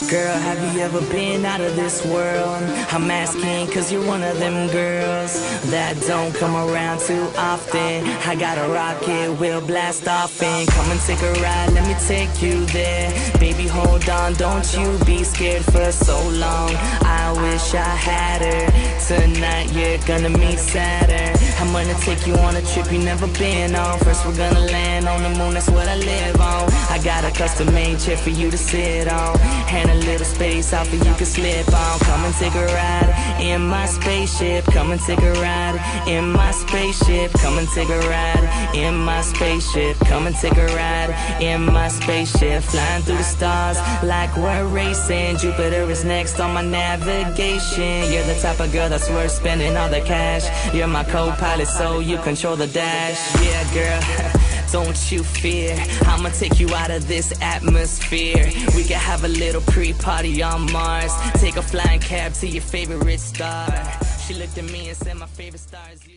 Girl, have you ever been out of this world? I'm asking cause you're one of them girls that don't come around too often. I got a rocket, we'll blast off and come and take a ride, let me take you there. Baby, hold on, don't you be scared for so long. I wish I had her. Tonight you're gonna meet Saturn. I'm gonna take you on a trip you never been on. First we're gonna land on the moon, that's what I live on. I got a custom-made chair for you to sit on, and a little space out for you can slip on. Come and take a ride in my spaceship. Come and take a ride in my spaceship. Come and take a ride in my spaceship. Come and take a ride in my spaceship. Flying through the stars like we're racing. Jupiter is next on my navigation. You're the type of girl that's worth spending all the cash. You're my co-pilot, so you control the dash. Yeah, girl, don't you fear, I'ma take you out of this atmosphere. We can have a little pre-party on Mars. Take a flying cab to your favorite star. She looked at me and said my favorite star is you.